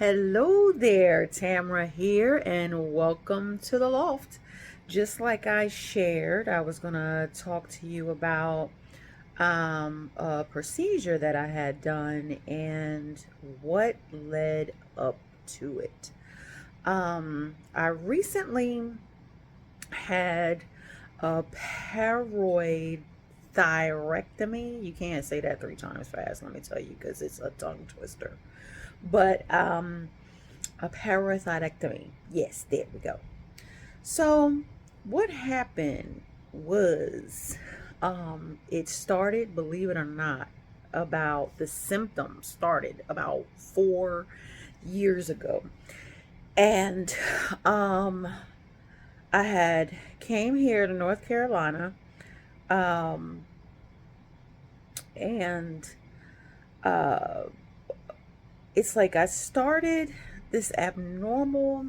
Hello there, Tamra here, and welcome to the loft. Just like I shared, I was going to talk to you about a procedure that I had done and what led up to it. I recently had a parathyroid thyrectomy. You can't say that three times fast, let me tell you, because it's a tongue twister. But a parathyroidectomy. Yes, there we go. So, what happened was it started, believe it or not, about the symptoms started about 4 years ago. And um, I had came here to North Carolina um, and uh, it's like I started this abnormal,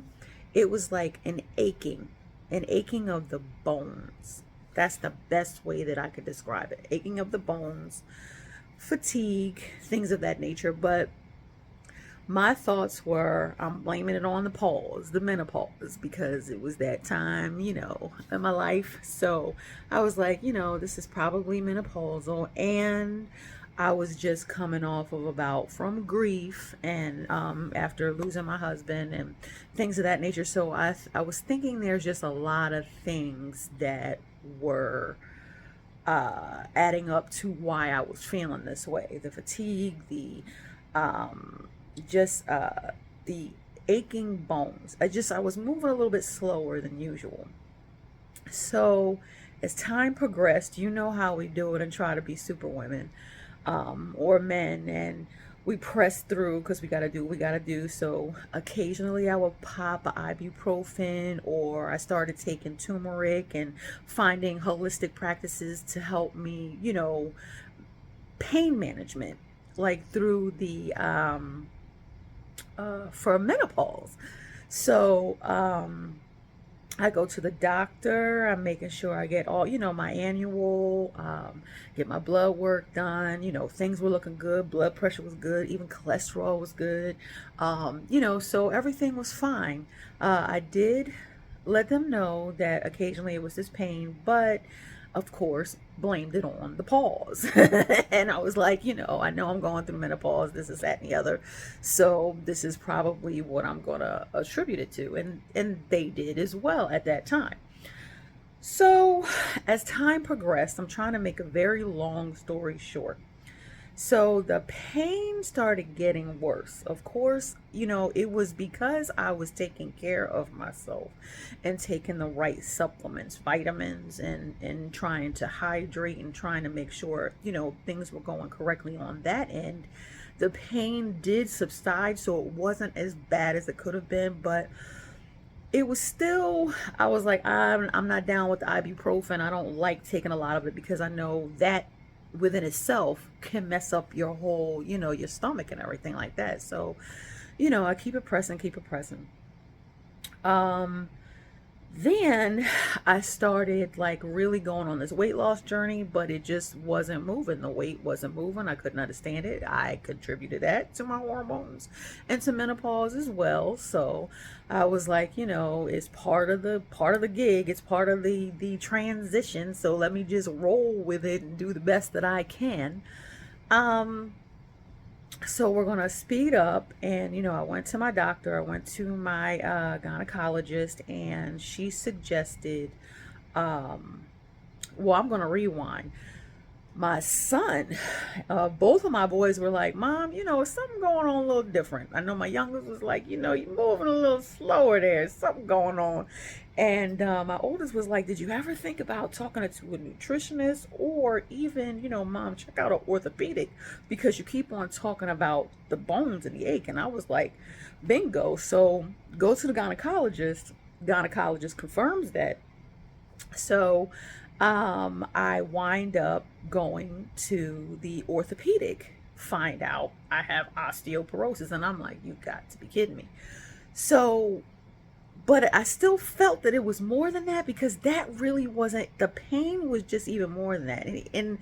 it was like an aching of the bones. That's the best way that I could describe it. Aching of the bones, fatigue, things of that nature. But my thoughts were, I'm blaming it on the menopause, because it was that time, in my life. So I was like, this is probably menopausal. And I was just coming off of about from grief and after losing my husband and things of that nature. So I was thinking there's just a lot of things that were adding up to why I was feeling this way. The fatigue, the um, just the aching bones. I was moving a little bit slower than usual. So as time progressed, you know how we do it and try to be super women or men, and we press through because we got to do what we got to do. So occasionally I would pop a ibuprofen, or I started taking turmeric and finding holistic practices to help me, pain management, like through the for menopause. So I go to the doctor. I'm making sure I get all, my annual, get my blood work done. Things were looking good. Blood pressure was good. Even cholesterol was good. So everything was fine. I did let them know that occasionally it was this pain, but of course, blamed it on the pause. And I was like, I know I'm going through menopause, this is that and the other. So this is probably what I'm gonna attribute it to. And they did as well at that time. So as time progressed, I'm trying to make a very long story short. So the pain started getting worse. Of course, it was because I was taking care of myself and taking the right supplements, vitamins, and trying to hydrate and trying to make sure, things were going correctly on that end. The pain did subside, so it wasn't as bad as it could have been, but it was still, I was like, I'm not down with the ibuprofen. I don't like taking a lot of it because I know that within itself can mess up your whole, your stomach and everything like that. So, I keep it pressing, keep it pressing. Um, then I started like really going on this weight loss journey, but it just wasn't moving. The weight wasn't moving. I couldn't understand it. I contributed that to my hormones and to menopause as well. So I was like, it's part of the gig. It's part of the transition. So let me just roll with it and do the best that I can. Um, so we're gonna speed up, and I went to my doctor. I went to my gynecologist, and she suggested, um, well, I'm gonna rewind. My son, both of my boys were like, Mom, something going on a little different. I know my youngest was like, you're moving a little slower there. Something going on. And my oldest was like, did you ever think about talking to a nutritionist, or even, Mom, check out an orthopedic, because you keep on talking about the bones and the ache. And I was like, bingo. So go to the gynecologist. Gynecologist confirms that. So I wind up going to the orthopedic, find out I have osteoporosis, and I'm like, you got to be kidding me. So, but I still felt that it was more than that, because that really wasn't, the pain was just even more than that. And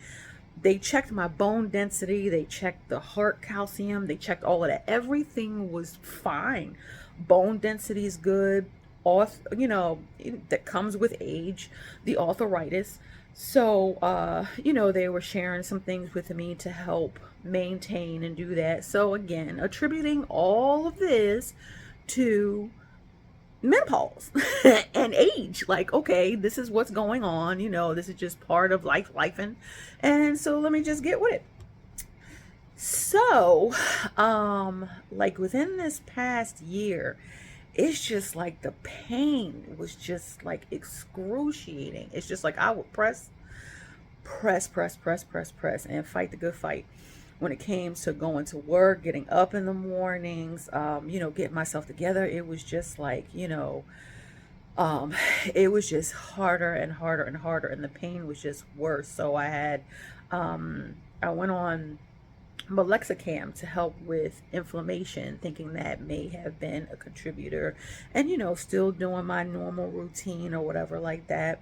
They checked my bone density, they checked the heart calcium, they checked all of that. Everything was fine. Bone density is good. That comes with age, the arthritis. So, they were sharing some things with me to help maintain and do that. So, again, attributing all of this to menopause and age. Like, okay, this is what's going on. This is just part of life, and so let me just get with it. So, like within this past year, it's just like the pain was just like excruciating. It's just like I would press, and fight the good fight when it came to going to work, getting up in the mornings, getting myself together. It was just like, um, it was just harder and harder and harder, and the pain was just worse. So I went on Melexicam to help with inflammation, thinking that may have been a contributor, and still doing my normal routine or whatever like that.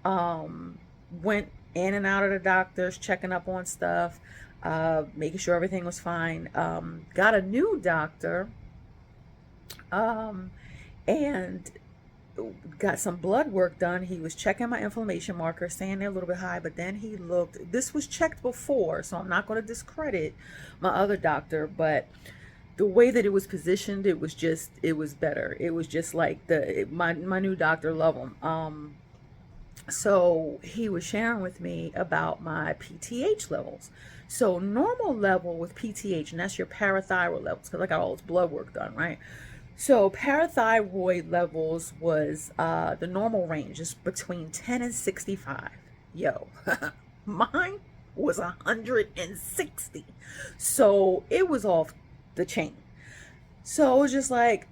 Went in and out of the doctors, checking up on stuff, making sure everything was fine. Got a new doctor, um, and got some blood work done. He was checking my inflammation markers, saying they're a little bit high, but then he looked, this was checked before, so I'm not going to discredit my other doctor, but the way that it was positioned, it was better. It was just like my new doctor, love him. So he was sharing with me about my PTH levels. So normal level with PTH, and that's your parathyroid levels, because I got all this blood work done, right? So parathyroid levels was the normal range is between 10 and 65. Yo, mine was 160. So it was off the chain. So it was just like,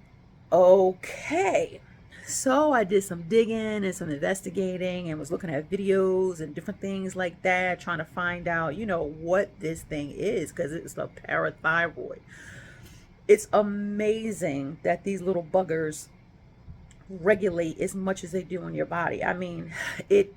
okay. So I did some digging and some investigating and was looking at videos and different things like that, trying to find out, what this thing is, because it's a parathyroid. It's amazing that these little buggers regulate as much as they do in your body. I mean,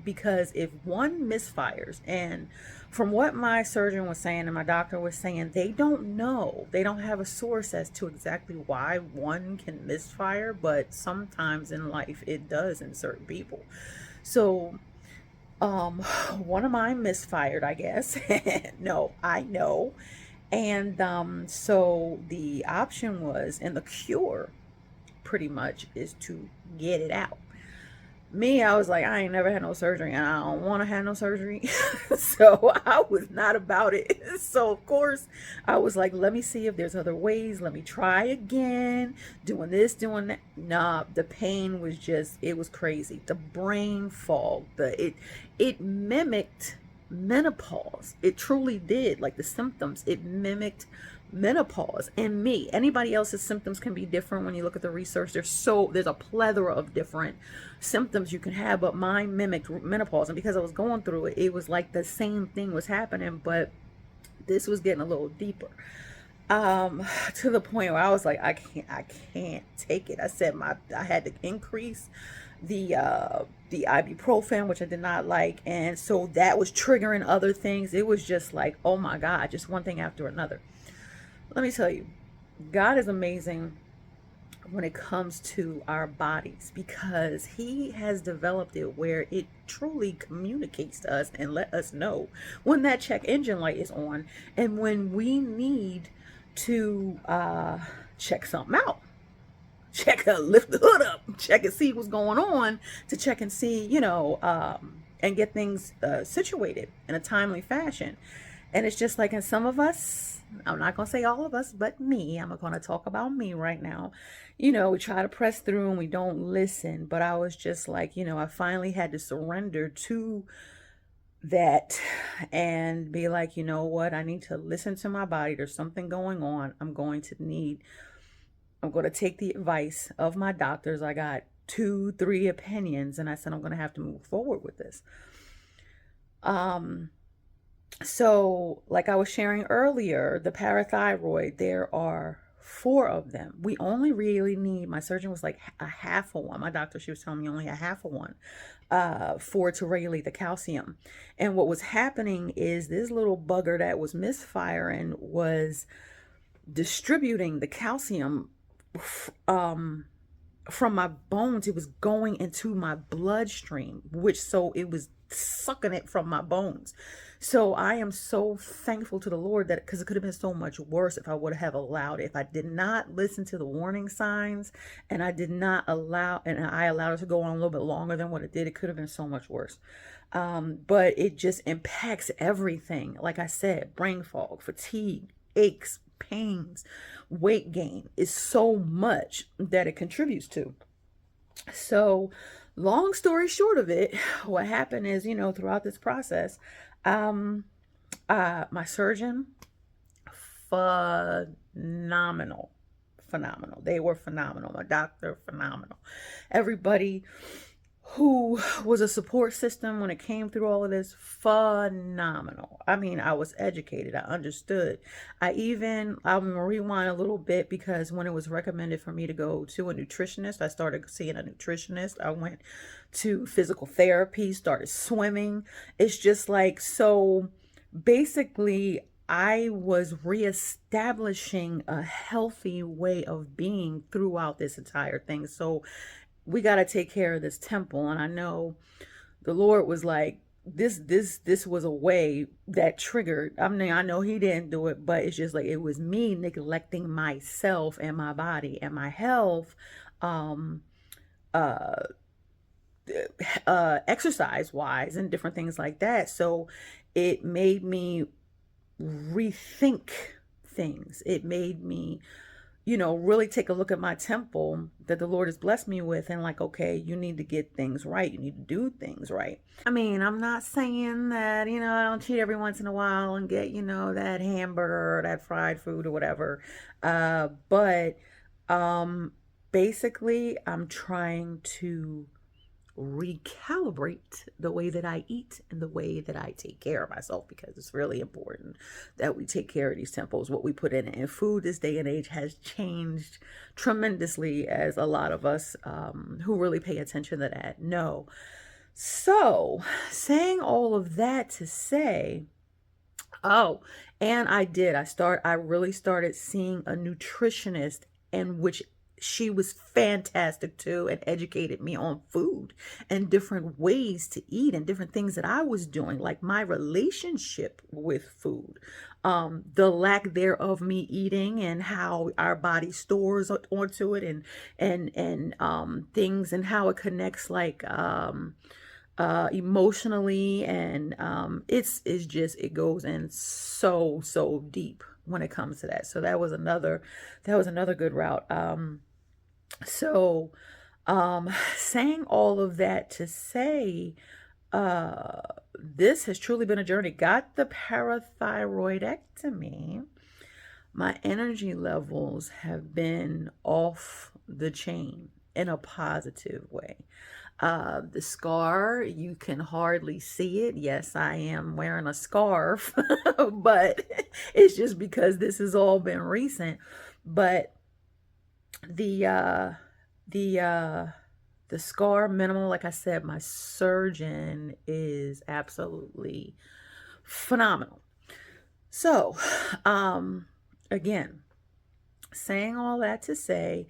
because if one misfires, and from what my surgeon was saying and my doctor was saying, they don't know. They don't have a source as to exactly why one can misfire, but sometimes in life it does in certain people. So, one of mine misfired, I guess. No, I know. And so the option was, and the cure pretty much is to get it out. Me, I was like, I ain't never had no surgery and I don't want to have no surgery. So I was not about it. So, of course, I was like, let me see if there's other ways. Let me try again. Doing this, doing that. Nah, the pain was just, it was crazy. The brain fog, it mimicked menopause. It truly did. Like the symptoms, it mimicked menopause. And me, anybody else's symptoms can be different. When you look at the research, there's a plethora of different symptoms you can have, but mine mimicked menopause. And because I was going through it, it was like the same thing was happening, but this was getting a little deeper, to the point where I was like, I can't take it. I said I had to increase the ibuprofen, which I did not like, and so that was triggering other things. It was just like, oh my God, just one thing after another. Let me tell you, God is amazing when it comes to our bodies, because he has developed it where it truly communicates to us and let us know when that check engine light is on and when we need to check something out. Lift the hood up, check and see what's going on, to check and see, and get things situated in a timely fashion. And it's just like, in some of us, I'm not going to say all of us, but me, I'm going to talk about me right now. We try to press through and we don't listen. But I was just like, I finally had to surrender to that and be like, you know what? I need to listen to my body. There's something going on. I'm going to take the advice of my doctors. I got 2-3 opinions, and I said, I'm going to have to move forward with this. So like I was sharing earlier, the parathyroid, there are 4 of them. We only really need, my surgeon was like a half of one. My doctor, she was telling me only a half of one for it to regulate the calcium. And what was happening is this little bugger that was misfiring was distributing the calcium um, from my bones. It was going into my bloodstream, which so it was sucking it from my bones. So I am so thankful to the Lord that, because it could have been so much worse if I would have allowed it. If I did not listen to the warning signs and I did not allow, and I allowed it to go on a little bit longer than what it did, it could have been so much worse. But it just impacts everything. Like I said, brain fog, fatigue, aches, pains, weight gain is so much that it contributes to. So, long story short of it, what happened is, throughout this process, um, my surgeon, phenomenal, phenomenal. They were phenomenal. My doctor, phenomenal. Everybody who was a support system when it came through all of this, phenomenal. I mean, I was educated, I understood. I'm gonna rewind a little bit, because when it was recommended for me to go to a nutritionist, I started seeing a nutritionist. I went to physical therapy, started swimming. It's just like, so basically I was reestablishing a healthy way of being throughout this entire thing. So we got to take care of this temple. And I know the Lord was like, this was a way that triggered. I mean, I know he didn't do it, but it's just like, it was me neglecting myself and my body and my health, um, uh, exercise wise and different things like that. So it made me rethink things. It made me, really take a look at my temple that the Lord has blessed me with, and like, okay, you need to get things right. You need to do things right. I mean, I'm not saying that, I don't cheat every once in a while and get, that hamburger or that fried food or whatever. But basically, I'm trying to recalibrate the way that I eat and the way that I take care of myself, because it's really important that we take care of these temples, what we put in it. And food this day and age has changed tremendously, as a lot of us who really pay attention to that know. So, saying all of that to say, oh, and I really started seeing a nutritionist, and which she was fantastic too, and educated me on food and different ways to eat and different things that I was doing, like my relationship with food, the lack thereof me eating, and how our body stores onto it, and things, and how it connects, like emotionally, and it's just, it goes in so deep when it comes to that. So that was another good route. So saying all of that to say, this has truly been a journey. Got the parathyroidectomy. My energy levels have been off the chain in a positive way. The scar, you can hardly see it. Yes, I am wearing a scarf, but it's just because this has all been recent. But the uh the uh the scar minimal, like I said, my surgeon is absolutely phenomenal. So, again, saying all that to say,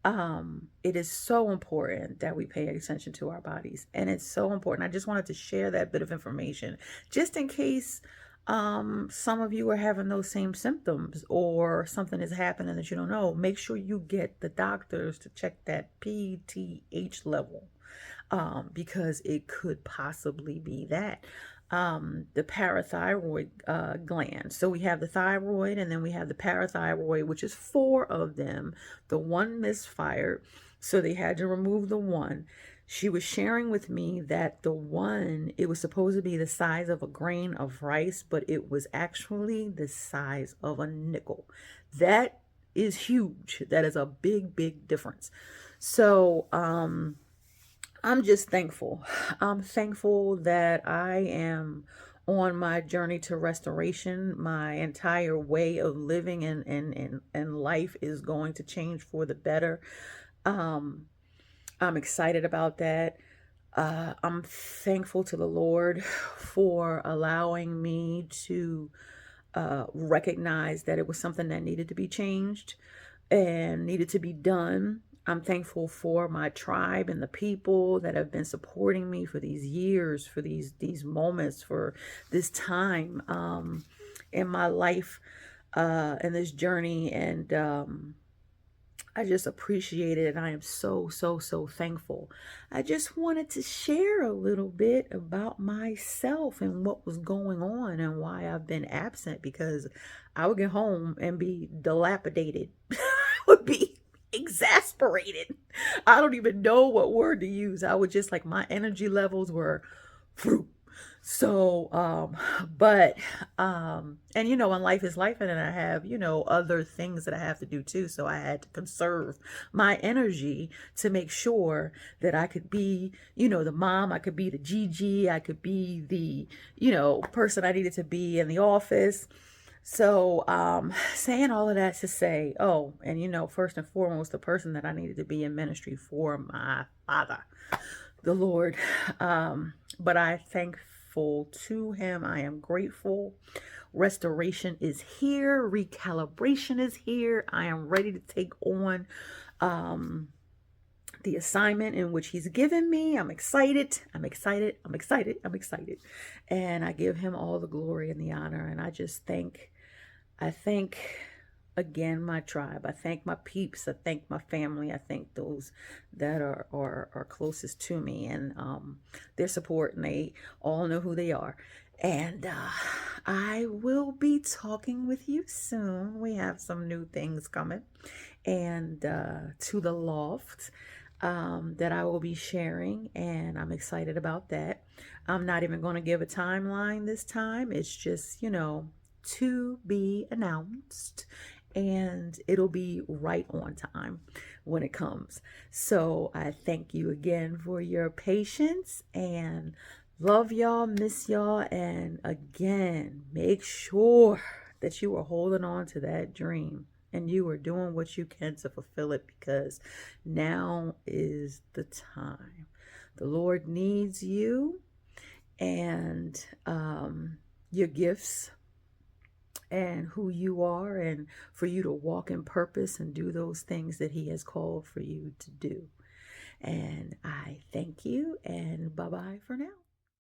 it is so important that we pay attention to our bodies, and it's so important. I just wanted to share that bit of information, just in case some of you are having those same symptoms, or something is happening that you don't know. Make sure you get the doctors to check that PTH level, because it could possibly be that. The parathyroid gland. So we have the thyroid, and then we have the parathyroid, which is 4 of them. The one misfired, so they had to remove the one. She was sharing with me that the one, it was supposed to be the size of a grain of rice, but it was actually the size of a nickel. That is huge. That is a big difference. So, I'm just thankful. I'm thankful that I am on my journey to restoration. My entire way of living and life is going to change for the better. Um, I'm excited about that. I'm thankful to the Lord for allowing me to recognize that it was something that needed to be changed and needed to be done. I'm thankful for my tribe and the people that have been supporting me for these years, for these moments, for this time in my life and this journey. And I just appreciate it, and I am so, so, so thankful. I just wanted to share a little bit about myself and what was going on and why I've been absent, because I would get home and be dilapidated. I would be exasperated. I don't even know what word to use. I would just like, my energy levels were fruit. So, but, and when life is life, and then I have, other things that I have to do too. So I had to conserve my energy to make sure that I could be, the mom, I could be the Gigi, I could be the, person I needed to be in the office. So, saying all of that to say, oh, and first and foremost, the person that I needed to be in ministry for, my father, the Lord. But I thankful to him. I am grateful. Restoration is here. Recalibration is here. I am ready to take on the assignment in which he's given me. I'm excited. I'm excited. I'm excited. I'm excited. And I give him all the glory and the honor. And I thank again my tribe. I thank my peeps. I thank my family. I thank those that are closest to me, and their support, and they all know who they are. And I will be talking with you soon. We have some new things coming, and to the loft that I will be sharing, and I'm excited about that. I'm not even going to give a timeline this time. It's just, to be announced, and it'll be right on time when it comes. So I thank you again for your patience, and love y'all, miss y'all, and again, make sure that you are holding on to that dream and you are doing what you can to fulfill it, because now is the time. The Lord needs you and your gifts and who you are, and for you to walk in purpose and do those things that he has called for you to do. And I thank you, and bye-bye for now.